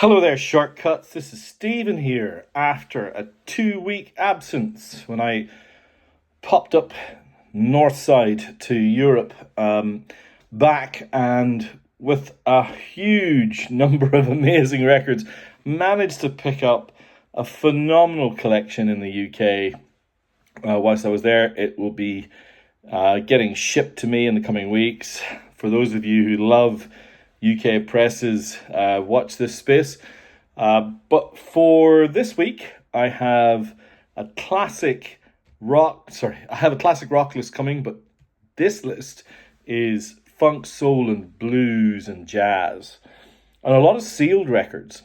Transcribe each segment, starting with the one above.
Hello there, Shortcuts. This is Stephen here after a 2 week absence when I popped up north side to Europe, back and with a huge number of amazing records, managed to pick up a phenomenal collection in the UK. Whilst I was there, it will be getting shipped to me in the coming weeks. For those of you who love UK presses, watch this space. But for this week, I have a classic I have a classic rock list coming, but this list is funk, soul, and blues and jazz, and a lot of sealed records.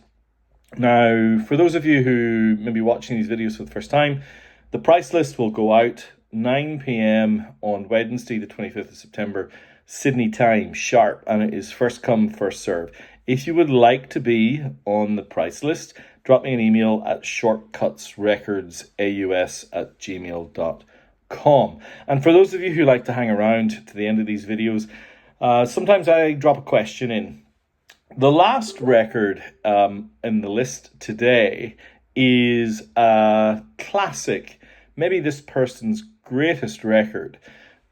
Now, for those of you who may be watching these videos for the first time, the price list will go out 9 p.m. on Wednesday, the 25th of September, Sydney time, sharp, and it is first come, first serve. If you would like to be on the price list, drop me an email at shortcutsrecordsaus@gmail.com. And for those of you who like to hang around to the end of these videos, sometimes I drop a question in. The last record in the list today is a classic, maybe this person's greatest record.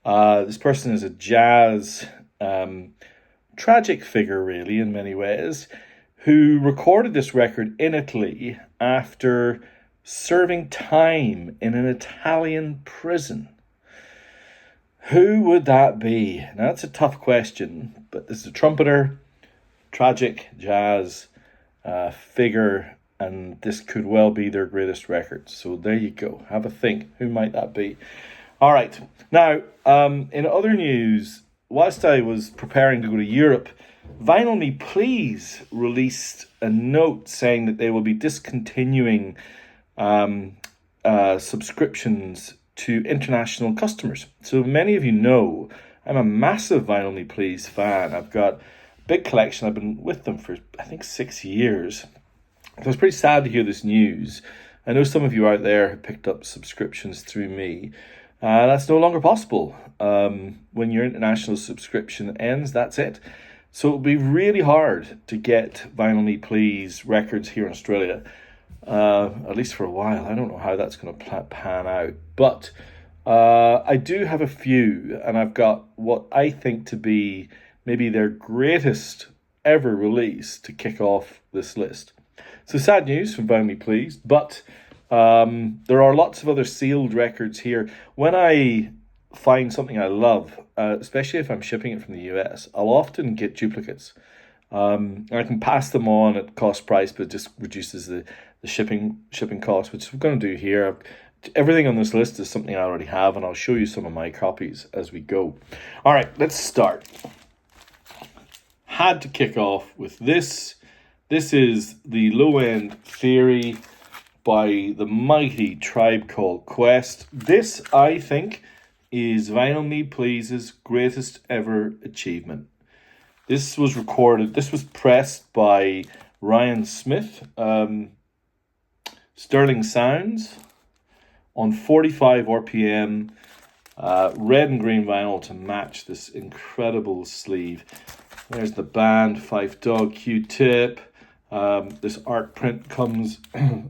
This person is a jazz tragic figure, really, in many ways, who recorded this record in Italy after serving time in an Italian prison. Who would that be? Now, that's a tough question, but this is a trumpeter, tragic jazz figure, and this could well be their greatest record. So there you go. Have a think. Who might that be? All right. Now, in other news, whilst I was preparing to go to Europe, Vinyl Me Please released a note saying that they will be discontinuing subscriptions to international customers. So many of you know I'm a massive Vinyl Me Please fan. I've got a big collection. I've been with them for, I think, 6 years. So it's pretty sad to hear this news. I know some of you out there have picked up subscriptions through me. That's no longer possible. When your international subscription ends, that's it. So it'll be really hard to get Vinyl Me Please records here in Australia, at least for a while. I don't know how that's going to pan out. But I do have a few, and I've got what I think to be maybe their greatest ever release to kick off this list. So sad news from Vinyl Me Please, but there are lots of other sealed records here. When I find something I love, especially if I'm shipping it from the US, I'll often get duplicates. I can pass them on at cost price, but it just reduces the shipping cost, which I'm going to do here. Everything on this list is something I already have, and I'll show you some of my copies as we go. All right, let's start. Had to kick off with this. This is the Low End Theory by the mighty Tribe Called Quest. This, I think, is Vinyl Me Please's greatest ever achievement. This was pressed by Ryan Smith, Sterling Sounds, on 45 RPM, red and green vinyl to match this incredible sleeve. There's the band, Fife Dog, Q-Tip. This art print comes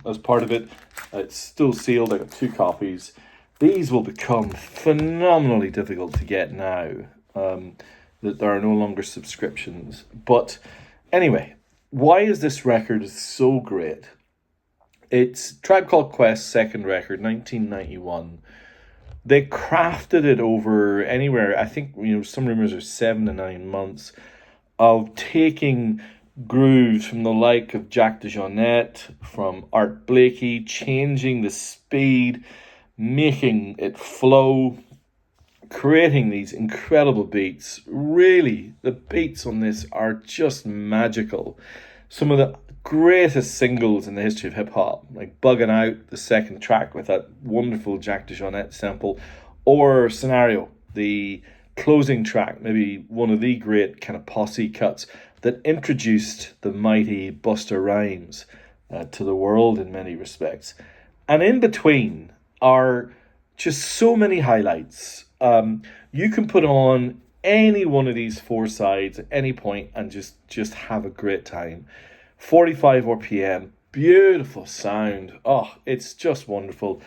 as part of it. It's still sealed. I got 2 copies. These will become phenomenally difficult to get now that there are no longer subscriptions. But anyway, why is this record so great? It's Tribe Called Quest's second record, 1991. They crafted it over anywhere, I think, some rumors are 7 to 9 months, of taking grooves from the like of Jack DeJohnette, from Art Blakey, changing the speed, making it flow, creating these incredible beats. Really, the beats on this are just magical. Some of the greatest singles in the history of hip-hop, like Buggin' Out, the second track with that wonderful Jack DeJohnette sample, or Scenario, the closing track, maybe one of the great kind of posse cuts that introduced the mighty Busta Rhymes to the world in many respects. And in between are just so many highlights. You can put on any one of these 4 sides at any point and just have a great time. 45 RPM, beautiful sound. Oh, it's just wonderful.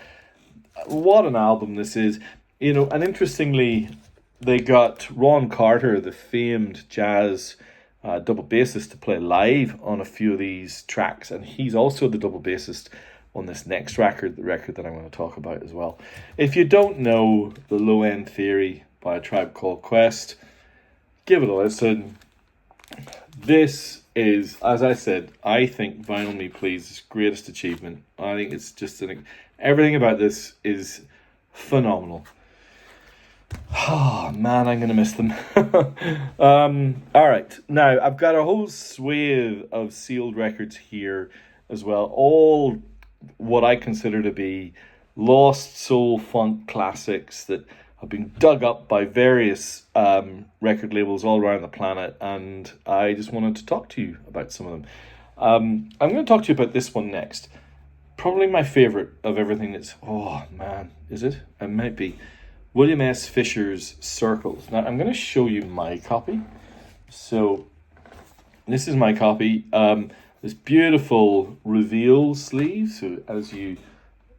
What an album this is. You know, and interestingly, they got Ron Carter, the famed jazz double bassist, to play live on a few of these tracks, and he's also the double bassist on this next record, the record that I'm going to talk about as well. If you don't know The Low End Theory by A Tribe Called Quest, give it a listen. This is, as I said, I think Vinyl Me Please's greatest achievement. I think it's just everything about this is phenomenal. Oh man, I'm going to miss them. All right, now I've got a whole swathe of sealed records here as well, all what I consider to be lost soul funk classics that have been dug up by various record labels all around the planet, and I just wanted to talk to you about some of them. I'm going to talk to you about this one next. Probably my favorite of everything that's, oh man, is it? It might be. William S. Fisher's Circles. Now, I'm going to show you my copy. So, this is my copy. This beautiful reveal sleeve. So, as you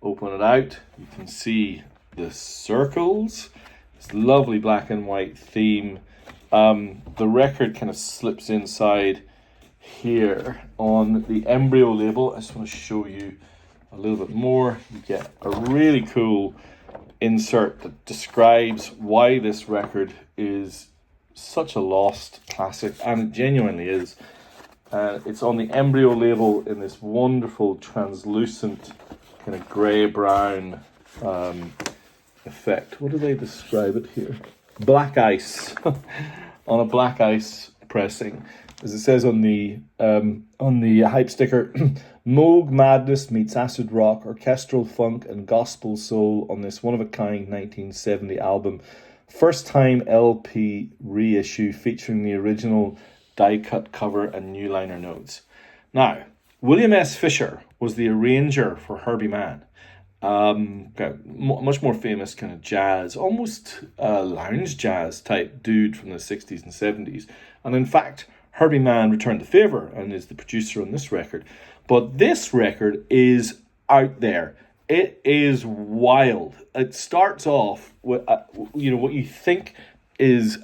open it out, you can see the circles. This lovely black and white theme. The record kind of slips inside here on the embryo label. I just want to show you a little bit more. You get a really cool insert that describes why this record is such a lost classic, and it genuinely is. It's on the embryo label in this wonderful translucent kind of grey-brown effect. What do they describe it here? Black ice on a black ice pressing, as it says on the hype sticker. Moog madness meets acid rock, orchestral funk and gospel soul on this one-of-a-kind 1970 album. First time LP reissue featuring the original die-cut cover and new liner notes. Now, William S. Fisher was the arranger for Herbie Mann. Much more famous kind of jazz, almost lounge jazz type dude from the 60s and 70s. And in fact, Herbie Mann returned the favor and is the producer on this record. But this record is out there. It is wild. It starts off with, what you think is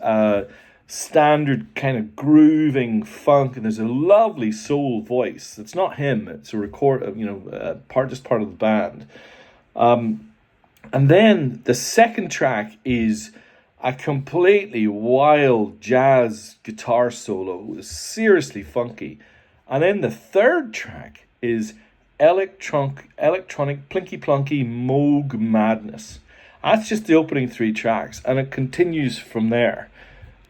standard kind of grooving funk, and there's a lovely soul voice. It's not him. It's a part of the band. And then the second track is a completely wild jazz guitar solo. It's seriously funky. And then the third track is electronic plinky plonky Moog madness. That's just the opening three tracks, and it continues from there.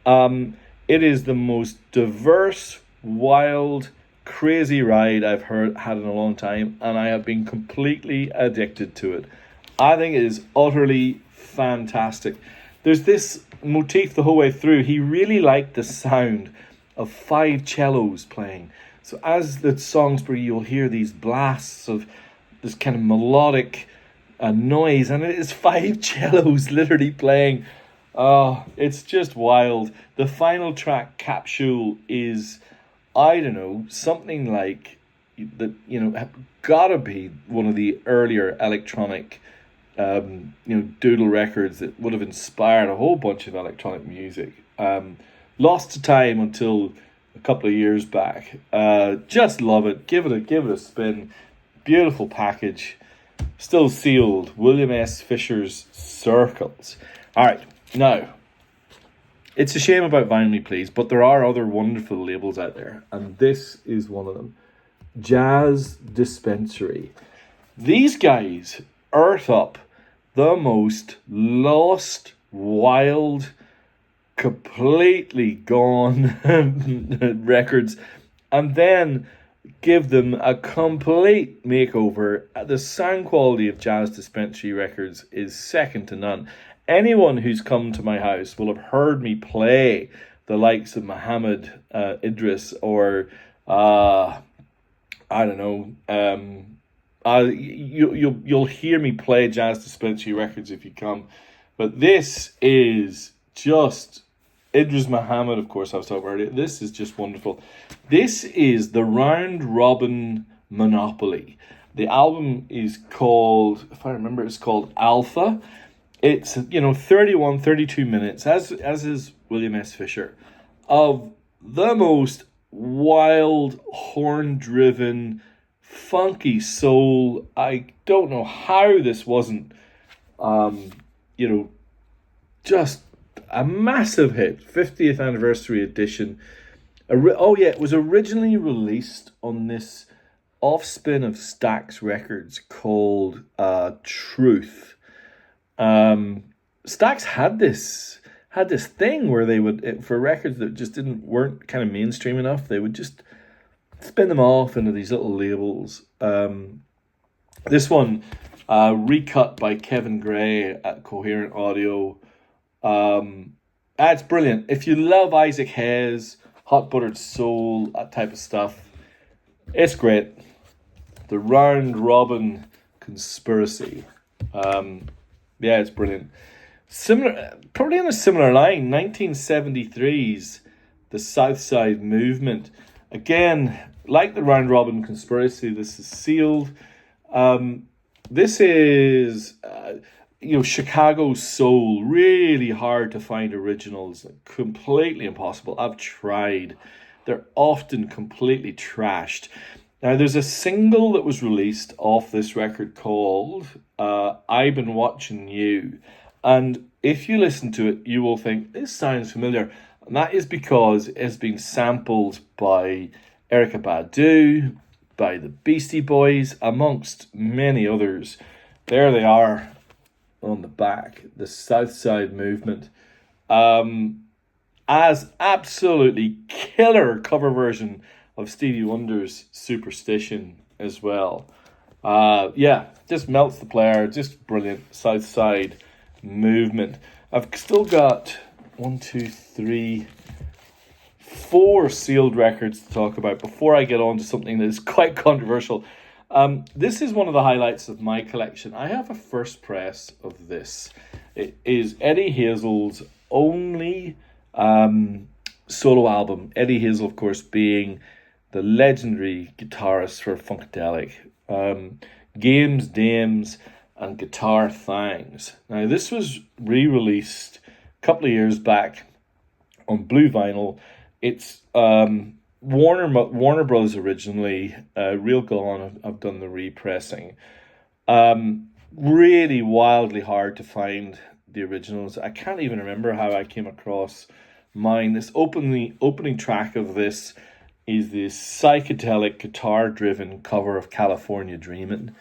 It is the most diverse, wild, crazy ride I've had in a long time, and I have been completely addicted to it. I think it is utterly fantastic. There's this motif the whole way through. He really liked the sound of 5 cellos playing. So as the songs progress, you'll hear these blasts of this kind of melodic noise, and it is 5 cellos literally playing. Oh, it's just wild. The final track, Capsule, is, I don't know, something like that. Gotta be one of the earlier electronic, doodle records that would have inspired a whole bunch of electronic music. Lost to time until a couple of years back. Just love it. Give it a spin. Beautiful package. Still sealed. William S. Fisher's Circles. All right, now it's a shame about Vinyl Me Please, but there are other wonderful labels out there, and this is one of them. Jazz Dispensary. These guys earth up the most lost, wild, completely gone records, and then give them a complete makeover. The sound quality of Jazz Dispensary records is second to none. Anyone who's come to my house will have heard me play the likes of Muhammad Idris or I don't know. You'll hear me play Jazz Dispensary records if you come, but this is just Idris Muhammad, of course, I was talking about earlier. This is just wonderful. This is the Round Robin Monopoly. The album is called, if I remember, it's called Alpha. It's, 31, 32 minutes, as is William S. Fisher, of the most wild, horn-driven, funky soul. I don't know how this wasn't, just a massive hit. 50th anniversary edition. It was originally released on this off-spin of Stax Records called Truth. Stax had this thing where they would, for records that just weren't kind of mainstream enough, they would just spin them off into these little labels. This one, recut by Kevin Gray at Coherent Audio. It's brilliant. If you love Isaac Hayes, Hot Buttered Soul, that type of stuff, it's great. The Round Robin Conspiracy. It's brilliant. Probably on a similar line, 1973's The South Side Movement. Again, like the Round Robin Conspiracy, this is sealed. This is, Chicago soul. Really hard to find originals. Completely impossible. I've tried. They're often completely trashed. Now, there's a single that was released off this record called I've Been Watching You. And if you listen to it, you will think, this sounds familiar. And that is because it has been sampled by Erykah Badu, by the Beastie Boys, amongst many others. There they are on the back, the South Side Movement. As absolutely killer cover version of Stevie Wonder's Superstition as well. Just melts the player, just brilliant. South Side Movement. I've still got 4 sealed records to talk about before I get on to something that is quite controversial. This is one of the highlights of my collection. I have a first press of this. It is Eddie Hazel's only solo album. Eddie Hazel, of course, being the legendary guitarist for Funkadelic. Games, Dames, and Guitar Thangs. Now, this was re-released a couple of years back on blue vinyl. It's Warner Bros. Originally. Real Gone have done the repressing. Really wildly hard to find the originals. I can't even remember how I came across mine. This opening track of this is this psychedelic guitar-driven cover of California Dreamin'.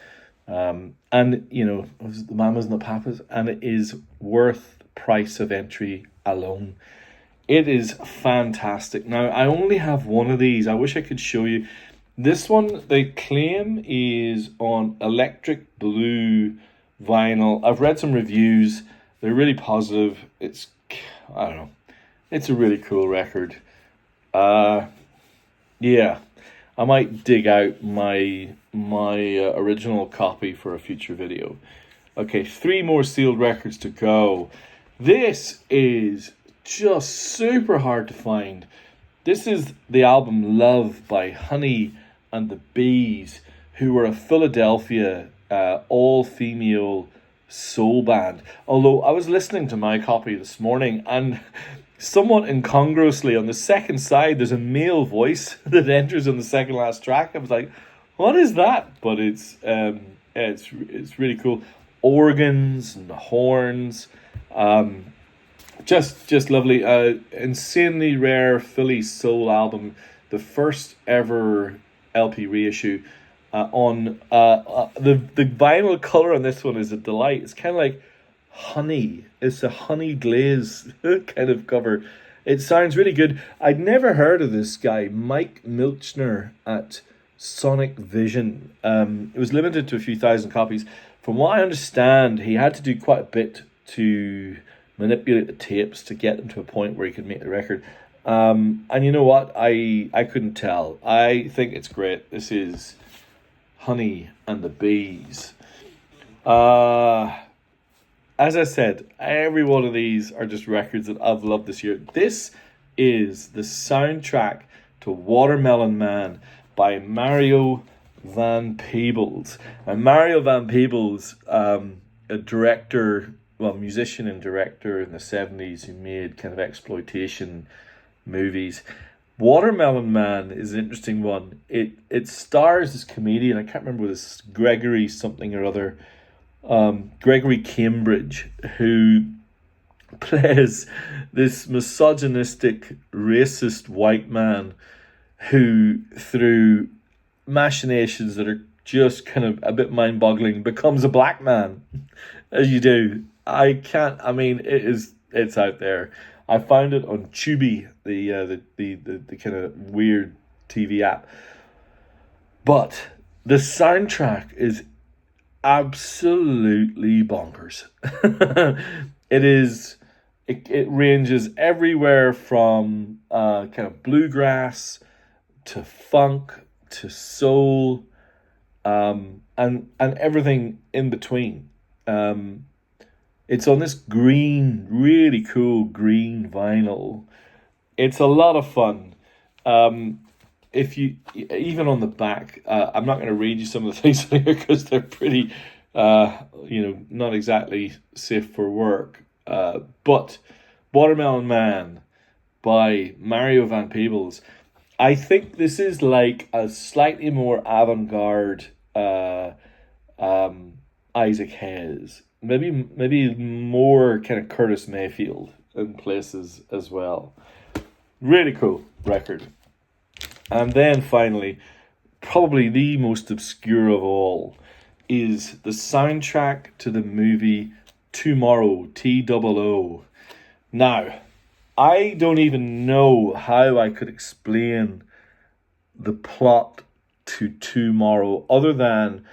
And, it was the Mamas and the Papas, and it is worth price of entry alone. It is fantastic. Now, I only have one of these. I wish I could show you. This one, they claim, is on electric blue vinyl. I've read some reviews. They're really positive. It's a really cool record. I might dig out my original copy for a future video. Okay, 3 more sealed records to go. This is just super hard to find. This is the album Love by Honey and the Bees, who were a Philadelphia all-female soul band. Although I was listening to my copy this morning, and somewhat incongruously on the second side there's a male voice that enters on the second last track. I was like, what is that? But it's really cool. Organs and horns. Just lovely. Insanely rare Philly soul album. The first ever LP reissue. On the vinyl color on this one is a delight. It's kind of like honey. It's a honey glaze kind of cover. It sounds really good. I'd never heard of this guy, Mike Milchner at Sonic Vision. It was limited to a few thousand copies. From what I understand, he had to do quite a bit to manipulate the tapes to get them to a point where he could make the record. And you know what? I couldn't tell. I think it's great. This is Honey and the Bees. as I said, every one of these are just records that I've loved this year. This is the soundtrack to Watermelon Man by Mario Van Peebles. And Mario Van Peebles, a director, well, musician and director in the 70s who made kind of exploitation movies. Watermelon Man is an interesting one. It stars this comedian, I can't remember this, Gregory something or other, Gregory Cambridge, who plays this misogynistic, racist white man who, through machinations that are just kind of a bit mind-boggling, becomes a black man, as you do. It's out there. I found it on Tubi, the kind of weird TV app. But the soundtrack is absolutely bonkers. It ranges everywhere from kind of bluegrass to funk to soul, and everything in between. It's on this green, really cool green vinyl. It's a lot of fun. If you, even on the back, I'm not going to read you some of the things here because they're pretty, not exactly safe for work. But Watermelon Man by Mario Van Peebles, I think this is like a slightly more avant-garde Isaac Hayes. Maybe more kind of Curtis Mayfield in places as well. Really cool record. And then finally, probably the most obscure of all, is the soundtrack to the movie Tomorrow, T-O-O. Now, I don't even know how I could explain the plot to Tomorrow other than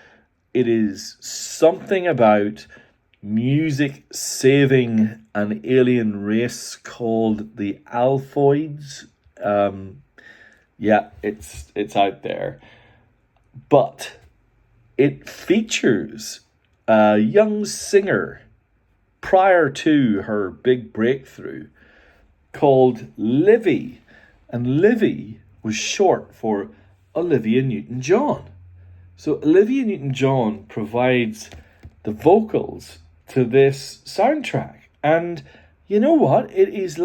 it is something about music saving an alien race called the Alphoids. Yeah, it's out there. But it features a young singer prior to her big breakthrough called Livy. And Livy was short for Olivia Newton-John. So Olivia Newton-John provides the vocals to this soundtrack. And you know what? It is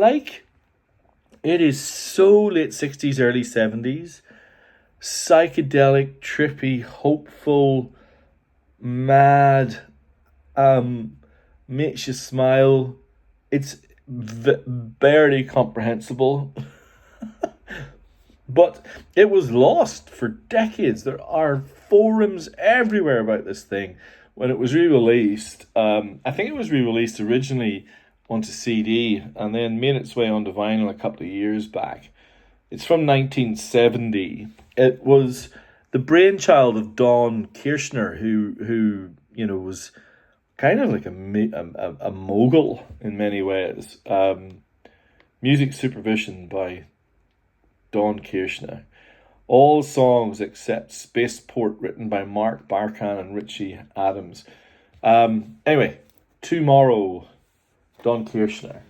so late 60s, early 70s. Psychedelic, trippy, hopeful, mad, makes you smile. It's barely comprehensible. But it was lost for decades. There are forums everywhere about this thing. When it was re-released, I think it was re-released originally onto CD and then made its way onto vinyl a couple of years back. It's from 1970. It was the brainchild of Don Kirshner, who was kind of like a mogul in many ways. Music supervision by Don Kirshner. All songs except Spaceport, written by Mark Barkan and Richie Adams. Anyway, Tomorrow, Don Kirshner.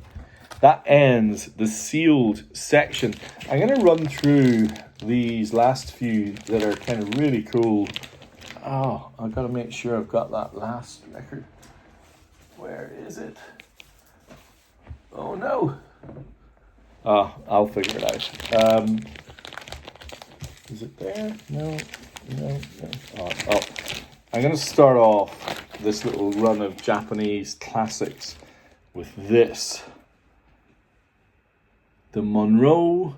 That ends the sealed section. I'm going to run through these last few that are kind of really cool. Oh, I've got to make sure I've got that last record. Where is it? Oh no. I'll figure it out. Is it there? No. Oh. I'm going to start off this little run of Japanese classics with this. The Monroe.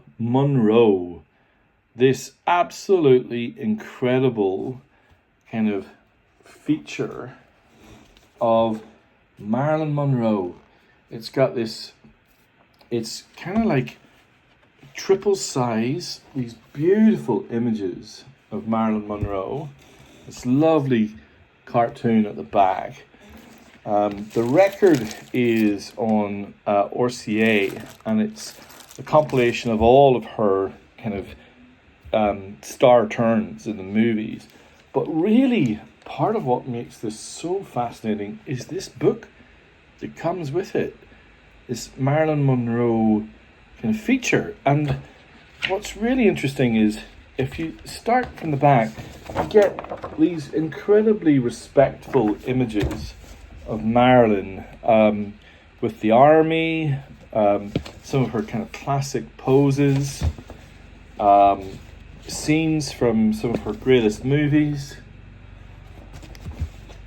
This absolutely incredible kind of feature of Marilyn Monroe. It's got this, it's kind of like triple size, these beautiful images of Marilyn Monroe. This lovely cartoon at the back. The record is on RCA, and it's a compilation of all of her kind of star turns in the movies. But really, part of what makes this so fascinating is this book that comes with it. This Marilyn Monroe kind of feature. And what's really interesting is if you start from the back, you get these incredibly respectful images of Marilyn with the army, some of her kind of classic poses, scenes from some of her greatest movies.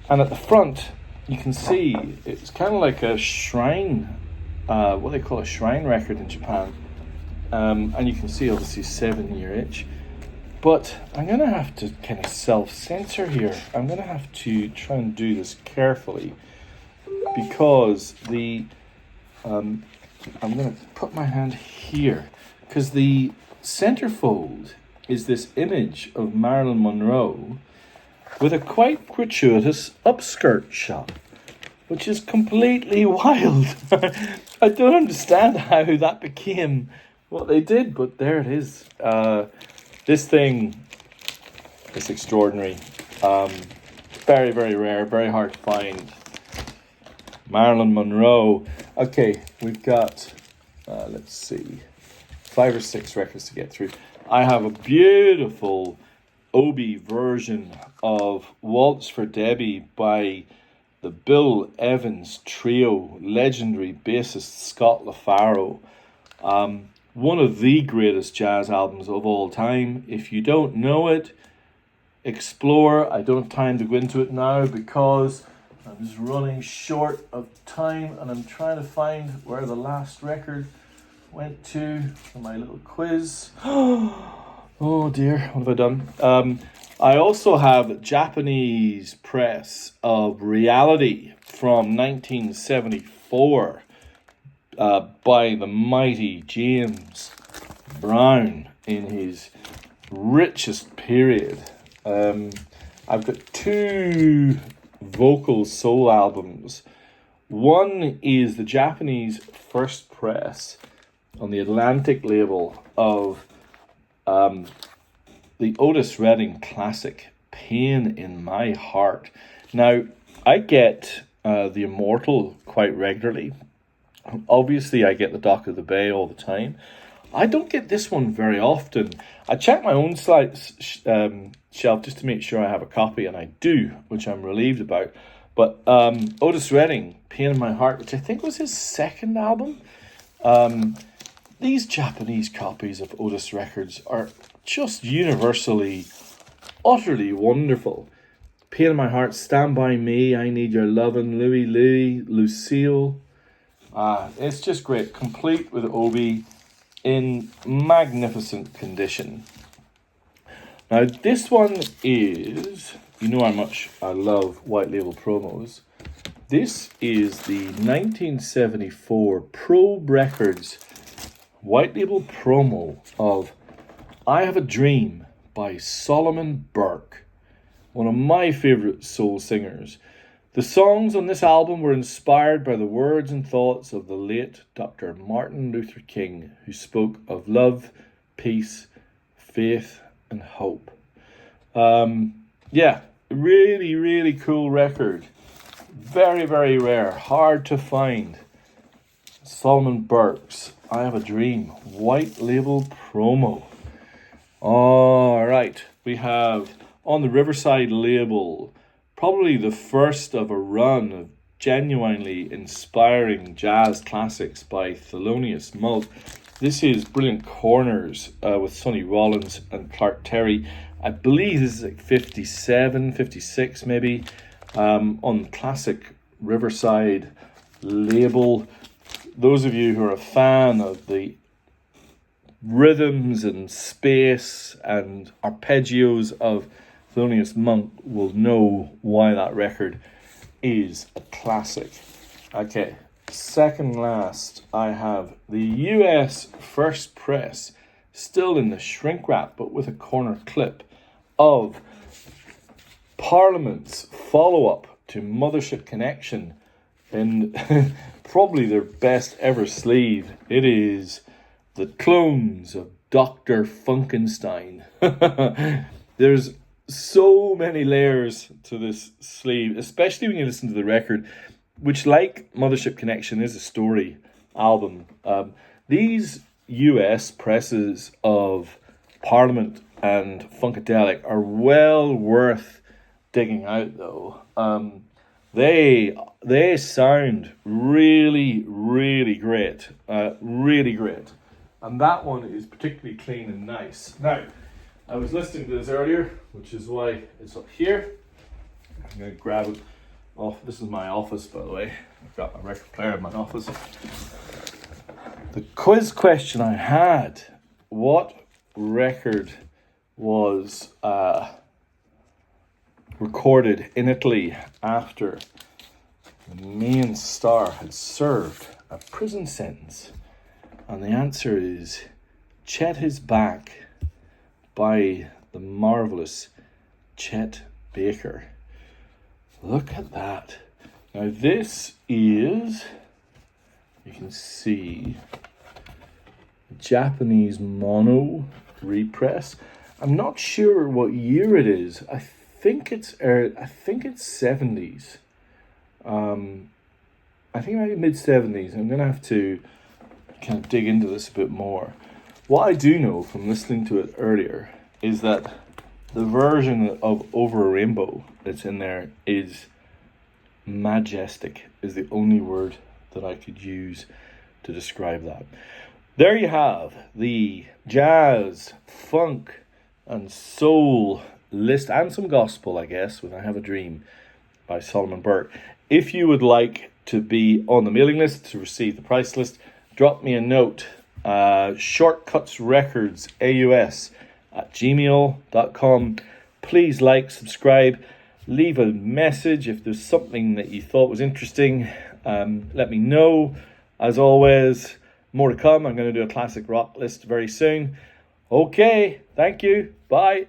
And at the front, you can see it's kind of like a shrine, what they call a shrine record in Japan. And you can see obviously 7-year itch. But I'm going to have to kind of self-censor here. I'm going to have to try and do this carefully because I'm going to put my hand here because the centerfold is this image of Marilyn Monroe with a quite gratuitous upskirt shot, which is completely wild. I don't understand how that became what they did, but there it is. This thing is extraordinary. Very, very rare, very hard to find. Marilyn Monroe. Okay, we've got, let's see, 5 or 6 records to get through. I have a beautiful Obi version of Waltz for Debbie by the Bill Evans Trio, legendary bassist Scott LaFaro. One of the greatest jazz albums of all time. If you don't know it, explore. I don't have time to go into it now because I'm just running short of time and I'm trying to find where the last record went to for my little quiz. Oh dear, what have I done? I also have Japanese press of Reality from 1974 by the mighty James Brown in his richest period. I've got 2 vocal soul albums. One is the Japanese first press on the Atlantic label of the Otis Redding classic, Pain in My Heart. Now, I get the Immortal quite regularly. Obviously, I get the Dock of the Bay all the time. I don't get this one very often. I check my own shelf just to make sure I have a copy, and I do, which I'm relieved about. But Otis Redding, Pain in My Heart, which I think was his second album. These Japanese copies of Otis records are just universally, utterly wonderful. Pain in My Heart, Stand By Me, I Need Your Lovin', Louie Louie, Lucille. It's just great, complete with Obi in magnificent condition. Now this one is, you know how much I love white label promos. This is the 1974 Probe Records white label promo of I Have a Dream by Solomon Burke, one of my favourite soul singers. The songs on this album were inspired by the words and thoughts of the late Dr. Martin Luther King, who spoke of love, peace, faith, and hope. Really, really cool record. Very, very rare. Hard to find. Solomon Burke's I Have a Dream white label promo. All right. We have on the Riverside label probably the first of a run of genuinely inspiring jazz classics by Thelonious Monk. This is Brilliant Corners with Sonny Rollins and Clark Terry. I believe this is like 57, 56 maybe, on the classic Riverside label. Those of you who are a fan of the rhythms and space and arpeggios of Thelonious Monk will know why that record is a classic. Okay, second last, I have the US first press, still in the shrink wrap, but with a corner clip, of Parliament's follow-up to Mothership Connection in probably their best ever sleeve. It is The Clones of Dr. Funkenstein. There's so many layers to this sleeve, especially when you listen to the record. which, like Mothership Connection, is a story album. These US presses of Parliament and Funkadelic are well worth digging out, though. They sound really, really great. Really great. And that one is particularly clean and nice. Now, I was listening to this earlier, which is why it's up here. I'm going to grab it off. This is my office, by the way. I've got my record player in my office. The quiz question I had, what record was recorded in Italy after the main star had served a prison sentence? And the answer is Chet Is Back by the marvelous Chet Baker. Look at that. Now this is, you can see, Japanese mono repress. I'm not sure what year it is. I think it's 70s. I think maybe mid 70s. I'm gonna have to kind of dig into this a bit more. What I do know from listening to it earlier is that the version of Over a Rainbow that's in there is majestic, is the only word that I could use to describe that. There you have the jazz, funk, and soul list, and some gospel, I guess, when I Have a Dream by Solomon Burke. If you would like to be on the mailing list to receive the price list, drop me a note. shortcutsrecordsaus@gmail.com. Please like, subscribe, leave a message if there's something that you thought was interesting. Let me know. As always, more to come. I'm going to do a classic rock list very soon. Okay, thank you. Bye.